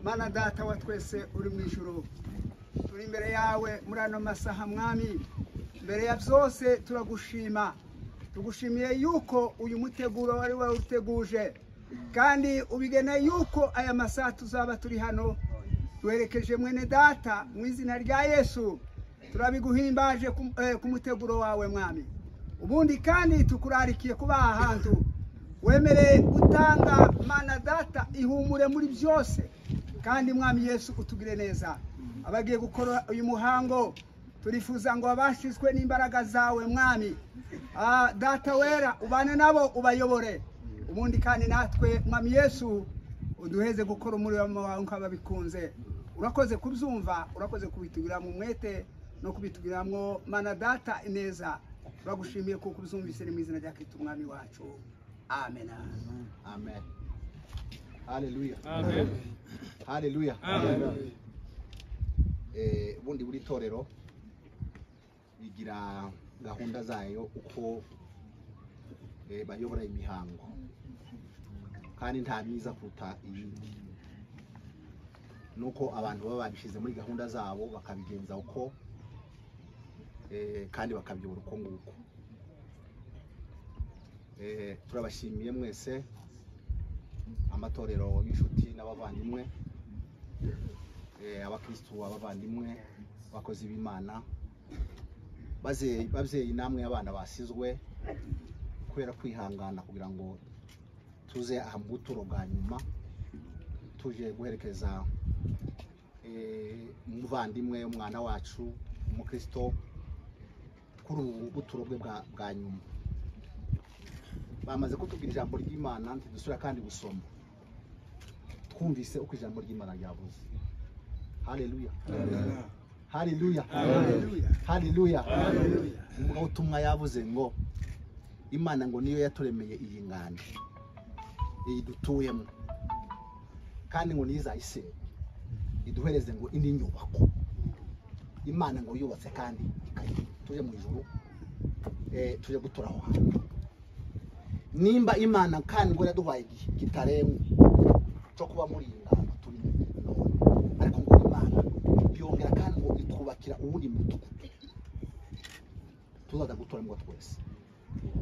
Mana data wa twese uri mu ijuru, turi imbere yawe muri ano masaha mwami. Mbere ya byose turagushima, tugushimiye yuko uyu muteguro wari wawuteguje, kandi ubigeneye yuko aya masaha tuzaba turi hano duherekeje mwene data mu izina rya Yesu. Turabiguhimbaje ku muteguro wawe mwami. Ubundi kandi tukurarikiye kuba ahantu wemere gutanga Mana data ihumure muri byose, kandi mwami Yesu utugire neza. Abagiye gukora uyu muhango turifuza ngo abashizwe n'imbaraga zawe mwami. Data wera ubane nabo ubayobore. Ubundi kandi natwe mwami Yesu uduheze gukora umurimo wawe nk'ababikunze. Urakoze kubyumva, urakoze kubitugira mu mwete no kubitugiramwo Mana data ineza. Turagushimiye kuko ubyumvise mu izina rya Kristo mwami wacu. Amen. Amen. Hallelujah. Amen. Hallelujah. Amen. Bundi buri torero bigira gahunda zayo uko bayobora imihango, kandi nta myiza kuruta iyindi. Nuko abantu baba babishize muri gahunda zabo bakabigenza uko kandi bakabyobora uko nguko. Turabashimiye mwese amatorero y'inshuti n'abavandimwe, abakristo abavandimwe bakozi b'Imana, babyeyi namwe abana basizwe kubera kwihangana kugira ngo tuze aha mu buturo bwa nyuma tuje guherekeza umuvandimwe umwana wacu umukristo kuri ubu buturo bwe bwa nyuma. Bamaze kutubwira ijambo ry'Imana, ntidusubira kandi gusoma. Twumvise uko ijambo ry'Imana ryavuze. Hallelujah. Hallelujah. Hallelujah. Hallelujah. Umugabo utumwa yavuze ngo Imana ngo niyo yaturemeye iyi nganda iyi dutuyemo, kandi ngo nizayise iduhereze ngo indi nyubako. Imana ngo yubatse kandi tuje mu ijuru, tuje gutura aho hantu. Nimba Imana kandi ngo yaduhaye kitaremwe cyo kuba muri iyi nganda turi none, ariko ngo Imana yongera kandi ngo itwubakira uwundi mudugudu tuzaza guturamo twese.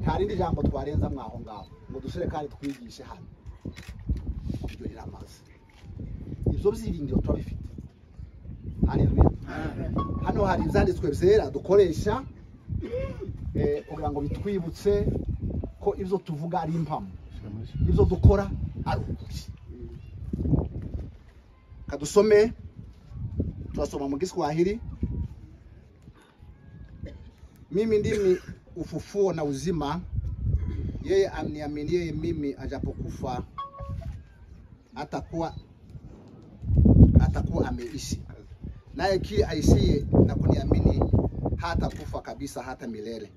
Nta rindi jambo twarenza mwaho ngaho ngo dusire kandi twigishe hano, ibyo riramaze. Ibyo byiringiro turabifite. Haleluya. Hano hari ibyanditswe byera dukoresha kugira ngo bitwibutse ko ibyo tuvuga ari impamo, ibyo dukora ari ukuri. Kadusome, turasoma mu Kiswahili. Mimi ndimi ufufuo na uzima, yeye amniaminie mimi ajapokufa atakuwa ameishi, naye kile aishiye na kuniamini hata kufa kabisa hata milele.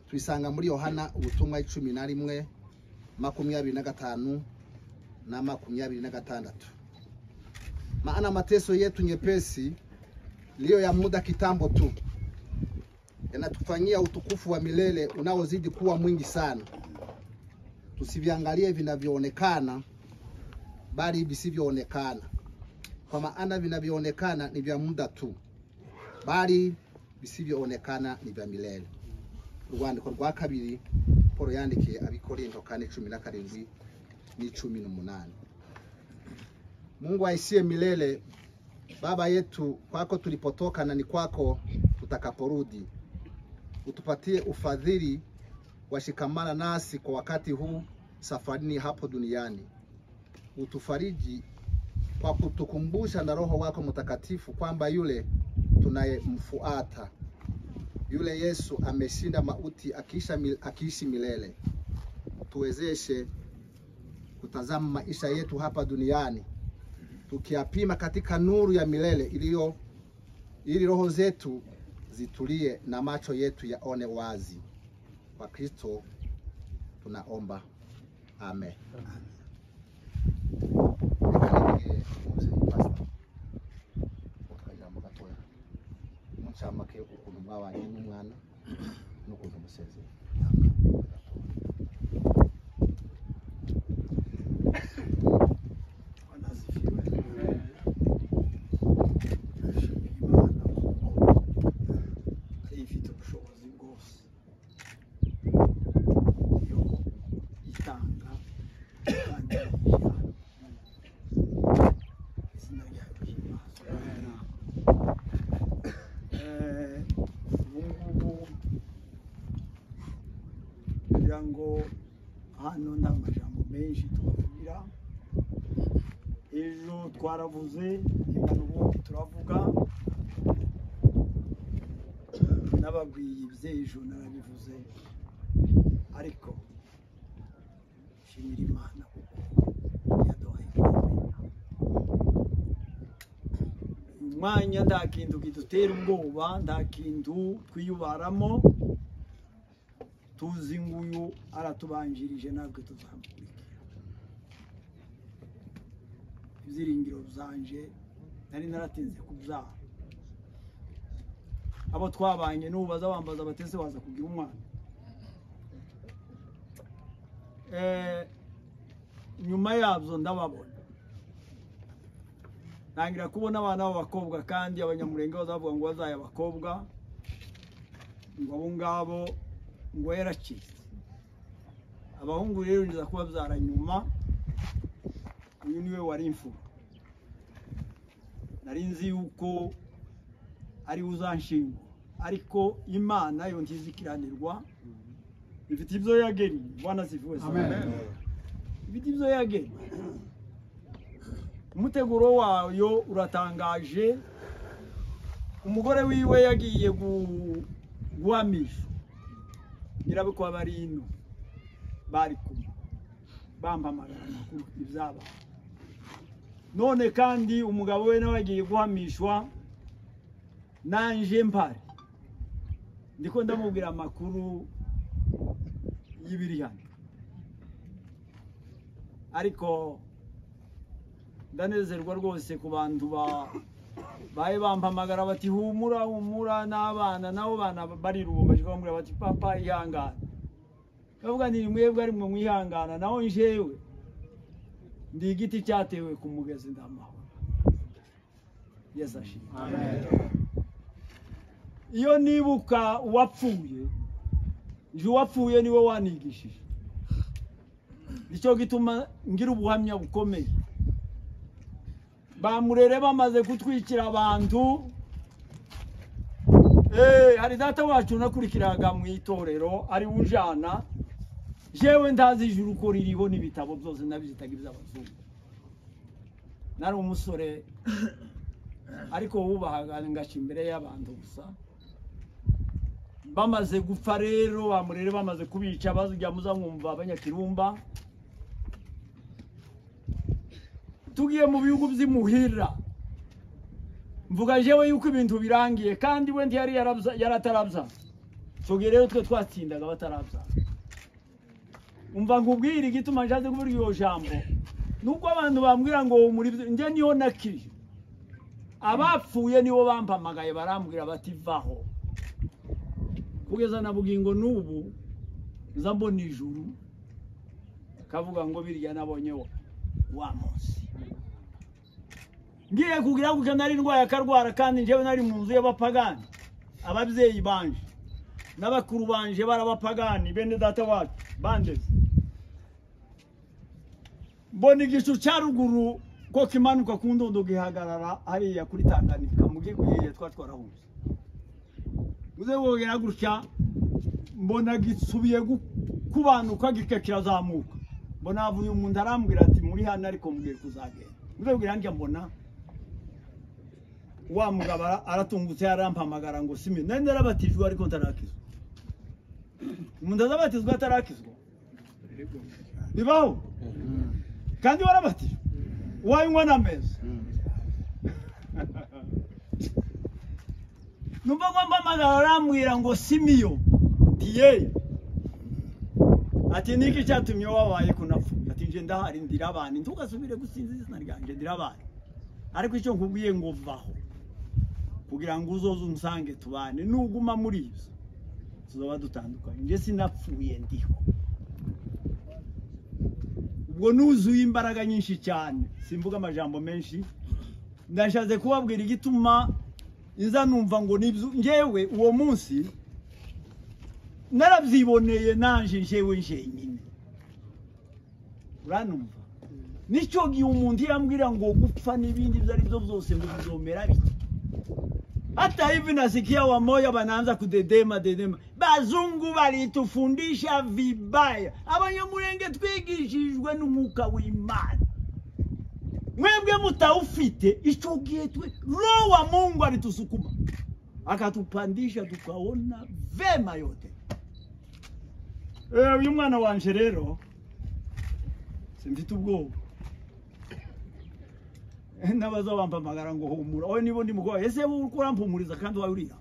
Tuisanga muri Yohana ubutumwa 11:25 na 26. Maana mateso yetu nyepesi leo ya muda kitambo tu yanatufanyia utukufu wa milele unaozidi kuwa mwingi sana. Tusiviangalie vinavyoonekana bali visivyoonekana, kwa maana vinavyoonekana ni vya muda tu, bali visivyoonekana ni vya milele. Urwandiko rwa kabiri Paulo yandikiye Abikorinto 4:17-18. Mungu aishie milele, Baba yetu, kwako tulipotoka na ni kwako tutakaporudi. Utupatie ufadhili washikamana nasi kwa wakati huu safarini hapo duniani. Utufariji kwa kutukumbusha na Roho wako Mtakatifu kwamba yule tunayemfuata, yule Yesu ameshinda mauti akiishi milele. Tuwezeshe kutazama maisha yetu hapa duniani tukiapima katika nuru ya milele ili roho zetu zitulie na macho yetu yaone wazi. Kwa Kristo tunaomba. Amen. Muchamake ukuntu mwabanye n'umwana n'ukuntu musezeye. ngo hano nta majambo menshi tubavugira. Ejo twaravuze, n'ubu turavuga, n'ababwiye iby'ejo narabivuze, ariko shimira Imana kuko yaduhaye uyu mwanya. Nta kintu kidutera ubwoba, nta kintu twiyubaramo. Tuzi nguyu aratubanjirije, ntabwo tuzamukurikira. Ibyiringiro byanje nari naratinze kubyara. Abo twabanye n'ubu bazabambaza batese waza kugira umwana. Nyuma yabyo ndababona, ntangira kubona abana b'abakobwa, kandi abanyamurenge bazavuga ngo bazaye abakobwa, ngo abo ngabo ngo yaracitse. Abahungu rero niza kubabyara nyuma. Uyu niwe wari imfura. Nari nzi yuko ari uzanshingo, ariko Imana yo ntizikiranirwa. Ifite ibyo yageni. Bwana sifiwe sana. Amen. Ifite ibyo yageni. Umuteguro wayo uratangaje. Umugore wiwe yagiye guhamisha. Nyirabukwe bari ino bari kumwe bampamagara amakuru ibyaba. None kandi umugabo we nawe agiye guhamishwa, nanje mpari ndiko ndamubwira amakuru y'ibiri hano ariko ndanezerwa rwose ku bantu baye bampamagara bati humura n'abana nabo bana bari rubumbaje bambwira bati papa ihangana kavuga ni mwebwe ari mwe mwihangana naho njewe ndi igiti cyatewe ku mugezi ndamaho. Yesu ashimwe. Amen. Iyo nibuka uwapfuye je uwapfuye niwe wanigishije nicyo gituma ngira ubuhamya bukomeye. Bamurere bamaze kutwikira abantu hari data wacu nakurikiraga mu itorero ari unjana jewe ndazi ijuru ko ririho n'ibitabo byose nabizitaga iby'abazungu. Nari umusore ariko wubahaga ngaca imbere y'abantu gusa. Bamaze gupfa rero bamurere bamaze kubica bazujya muza mwumva abanyakirumba tugiye mu bihugu by'imuhira mvuga jewe yuko ibintu birangiye kandi we ndi yaratarabza tugiye rero twe twatsindaga batarabza. Umva nkubwira igituma njaze kuvuga iyo jambo nuko abantu bambwira ngo muri nje niho nakiri abapfuye nibo bampamagaye barambwira bati vaho kugeza na bugingo nubu nzambona ijuru kavuga ngo birya nabonye wa munsi ngiye kugira ngo nari ndwaye akarwara kandi njewe nari mu nzu y'abapagani ababyeyi banje n'abakuru banje barabapagani bene data wacu bandeze mbona igicu cya ruguru ko kimanuka ku ndondo gihagarara hariya kuri Tanganyika mu gihe twarahunze muze wogera gutya mbona gisubiye kubanuka gikekirazamuka mbona avuye umuntu arambwira ati muri hano ariko mugiye kuzagenda muze wogera njya mbona wa mugabara aratungutse yarampamagara ngo simi nende rabatijwe ariko ntarakizwa. Umuntu azabatizwa atarakizwa bibaho kandi warabatijwe wanywa n'ameza numva ngo mpamagara arambwira ngo simiyo diye ati niki cyatumye wabaye kunapfu ati nje ndahari ndira abana ntugasubire gusinza izina ryanje ndira abana ariko icyo nkubwiye ngo vaho kugira ngo uzoze unsange tubane nuguma muri ibyo tuzoba dutandukanye nje sinapfuye ndiho. Ubwo nuzuye imbaraga nyinshi cyane simvuga amajambo menshi ndashaze kubabwira igituma inza numva ngo nibyo njewe uwo munsi narabyiboneye nanje njewe njenyine uranumva nicyo gihe umuntu yambwira ngo gupfa n'ibindi byari byo byose ngo bizomera bite. Hata hivi nasikia wamoja wanaanza kudedema bazungu walitufundisha vibaya abanyamurenge twigishijwe n'umwuka w'Imana mwebwe mutaufite icyo gihe twe roho wa Mungu alitusukuma akatupandisha tukaona vema yote. Uyu mwana wanje rero simfite ubwoba nabaza bampamagara ngo humura owe nibo ndi mugoye ese ukurampumuriza kandi wayurira.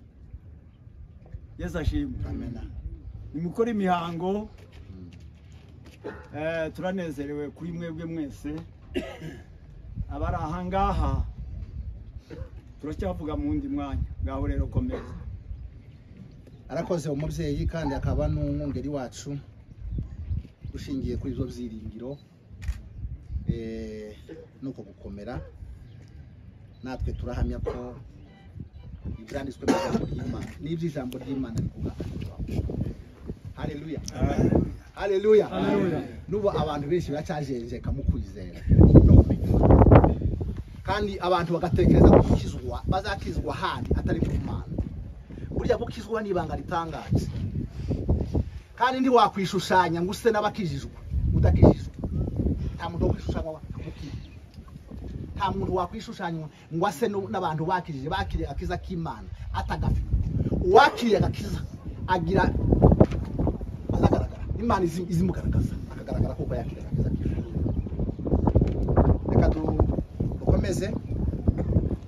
Yesu ashimwe. Amen. Nimukora imihango turanezerewe kuri mwebwe mwese abari aha ngaha turacyavuga mu ndi mwanya ngaho rero komeza. Arakoze umubyeyi kandi akaba n'umwungeri wacu ushingiye kuri izo byiringiro nuko gukomera natwe turahamya ko ibyanditswe mu ijambo ry'Imana n'iby'ijambo ry'Imana rivuga. Haleluya. Haleluya. Nubo abantu benshi bacyajenjeka mu kwizera no kumenya kandi abantu bagatekereza ko gukizwa bazakizwa handi atari ku Mana. Burya gukizwa n'ibanga ritangaje kandi ndi wakwishushanya ngo use n'abakijijwe udakijijwe nta muntu wakwishushanya nta muntu wakwishushanya ngo ase n'abantu bakijije bakiriye akiza k'Imana atagafite uwakiriye agakiza agira azagaragara Imana izimugaragaza akagaragara kuko yakiriye akiza k'Imana. Reka dukomeze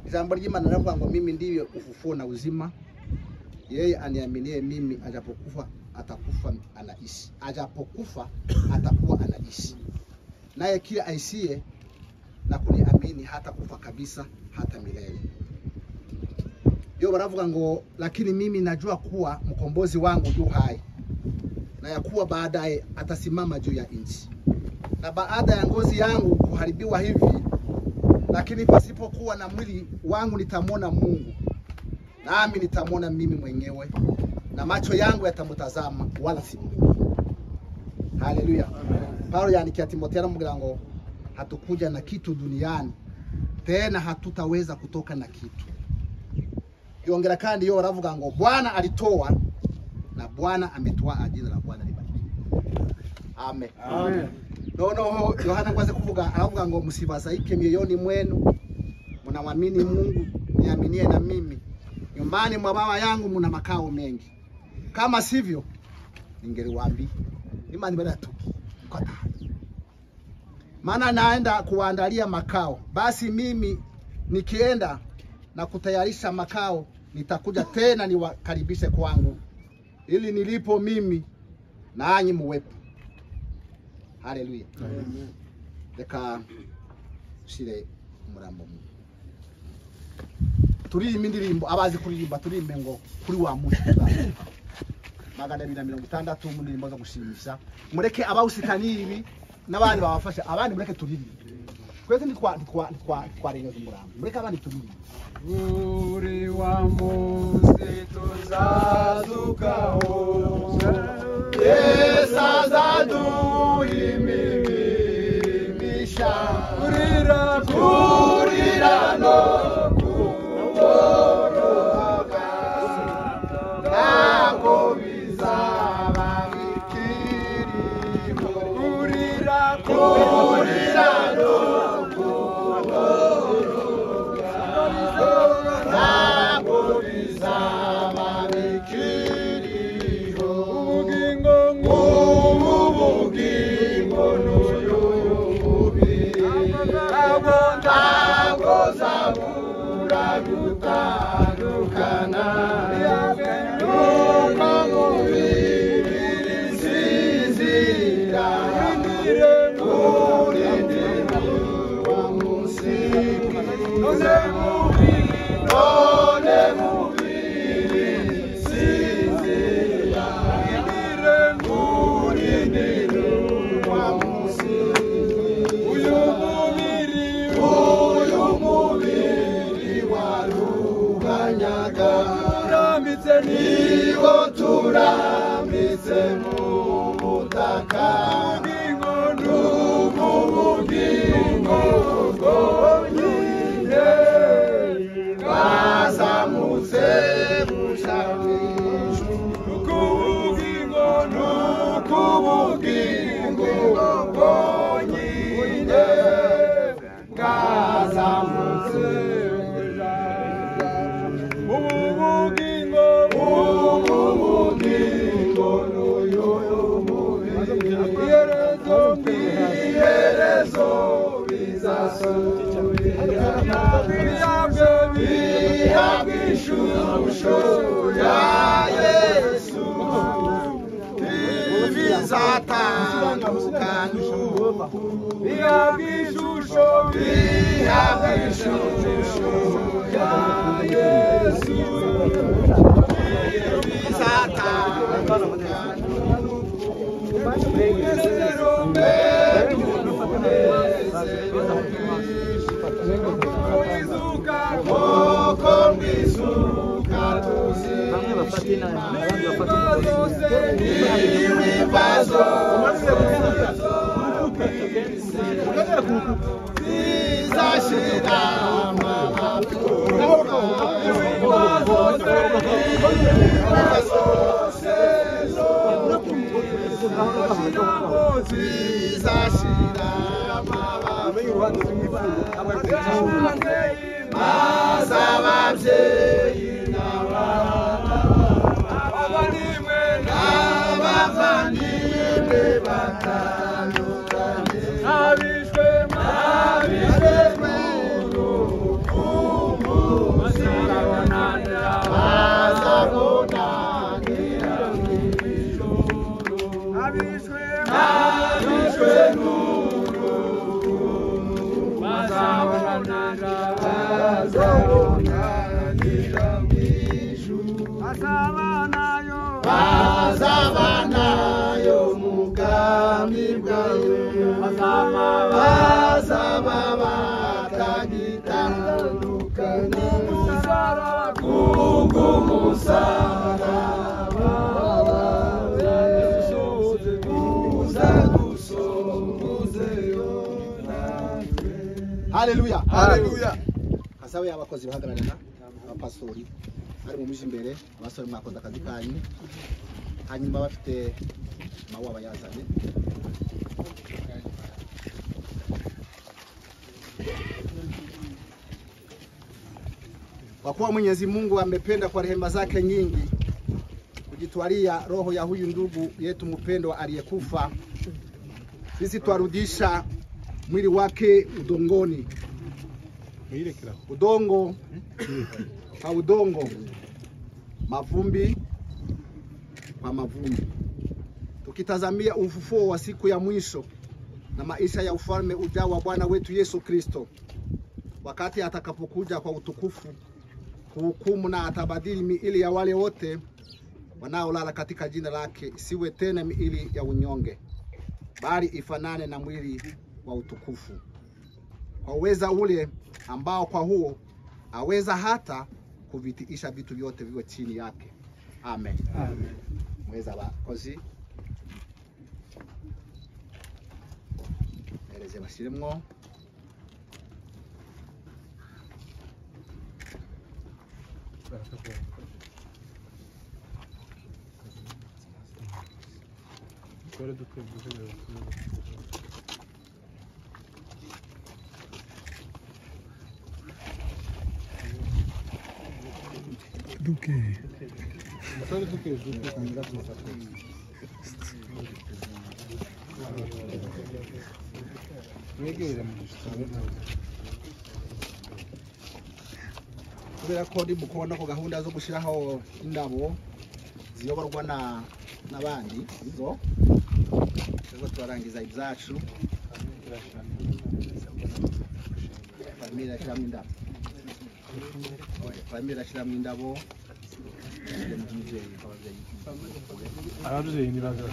ijambo ry'Imana riravuga ngo mimi ndiye ufufuo na uzima yeye aniaminie mimi ajapokufa atakufa anaishi, ajapokufa atakuwa anaishi. Naye kila aishie na kuniamini hata kufa kabisa hata milele. Yo baravuga ngo lakini mimi najua kuwa mkombozi wangu yu hai, na ya kuwa baadaye atasimama juu ya nchi. Na baada ya ngozi yangu kuharibiwa hivi, lakini pasipokuwa na mwili wangu nitamwona Mungu, nami nitamwona mimi mwenyewe, na macho yangu yatamtazama wala si Mungu. Haleluya. Paulo yaandikia Timotheo aramubwira ngo hatukuja na kitu duniani, tena hatutaweza kutoka na kitu. Yongera kandi yo baravuga ngo Bwana alitoa na Bwana ametoa, jina la Bwana libarikiwe. Amen. Amen. Noneho Yohana ngwaze kuvuga aravuga ngo musibazaike mioyoni mwenu, mnamwamini Mungu, niaminie na mimi. Nyumbani mwa Baba yangu mna makao mengi, kama sivyo ningeliwaambia. Imani bado tuki kota, maana naenda kuandalia makao. Basi mimi nikienda na kutayarisha makao, nitakuja tena niwakaribishe kwangu, ili nilipo mimi nanyi muwepo. Haleluya. Amen. Reka shire umurambo mu turi imindirimbo abazi kuririmba turimbe ngo kuri wa muti 260 mu ndirimbo zo gushimisha. Mureke abawusikani ibi n'abandi babafasha, abandi mureke turirimbe. Kwese ni kwa renyoza umurambo, mureke abandi turirimbe. Uri wa musi tuzazukaho, Yesa zaduhimimisha, kurira no kuboroga, nako bizaba bikiriho. Kurira no kuboroga, nako bizaba bikiriho. Ubugingo n'uyubi, ntabwo zabura gutandukana, nuko mubiri nsinzira, urindira wa munsi, none mubiri nsinzira, urindira wa munsi. Uyu mubiri waruhanyaga, niwo turambitse mu butaka, n'ubugingo bwonyine bwazamutse buja mw'ijuru. N'ubugingo bwonyine bwazamutse ubugingo n'uyu mubiri, iherezo bizasubirana, bihabwa ishusho ya Yesu, ntibizatandukana. Bihabwa ishusho ya Yesu, bazabanayo mugambi bwawe bazaba batagitandukanye kubw'umusaraba haleluya haleluya. Kasabe abakozi bahagararana abapastori ari mu muje imbere abasore mwakoze akazi kanyu hanyuma bafite mawa bayazanye. Kwa kuwa Mwenyezi Mungu amependa kwa rehema zake nyingi kujitwalia roho ya huyu ndugu yetu mpendwa aliyekufa, sisi twarudisha mwili wake udongoni, udongo kwa udongo, mavumbi kwa mavumbi, tukitazamia ufufuo wa siku ya mwisho na maisha ya ufalme ujao wa Bwana wetu Yesu Kristo, wakati atakapokuja kwa utukufu kuhukumu na atabadili miili ya wale wote wanaolala katika jina lake, isiwe tena miili ya unyonge, bali ifanane na mwili wa utukufu, kwa uweza ule ambao kwa huo aweza hata kuvitiisha vitu vyote viwe chini yake. Amen. Amen. Mweza bakozi ereze basiremwo kubera ko ndi mukubona ko gahunda zo gushiraho indabo ziyoborwa n'abandi izo turarangiza ibyacu famira shiramwe indabo ababyeyi nibaza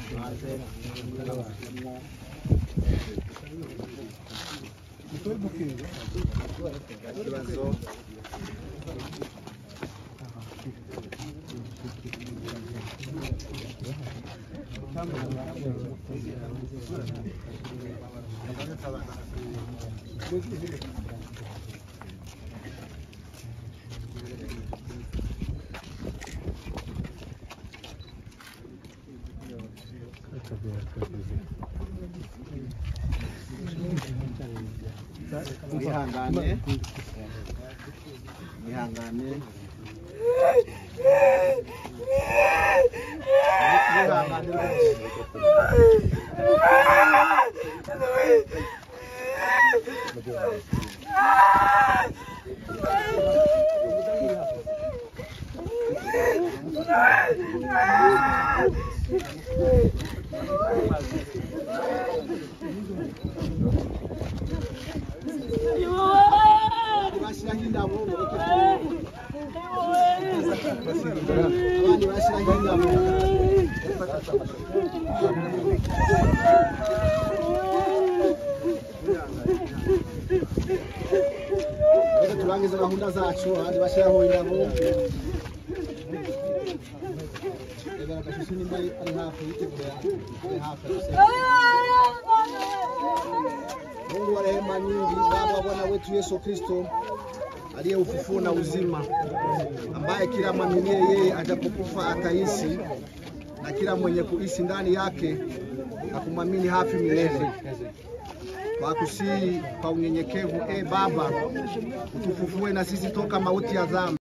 Nihangane turangiza gahunda zacu abandi bashyiraho indabo egara kashushi nimba ari hafi yitegura hafi Mungu wa rehema nyingi, Baba wa Bwana wetu Yesu Kristo aliye ufufuo na uzima, ambaye kila mwaminie yeye ajapokufa ataishi, na kila mwenye kuishi ndani yake na kumwamini hafi milele. Kwa kusihi kwa unyenyekevu, Baba, utufufue na sisi toka mauti ya dhambi.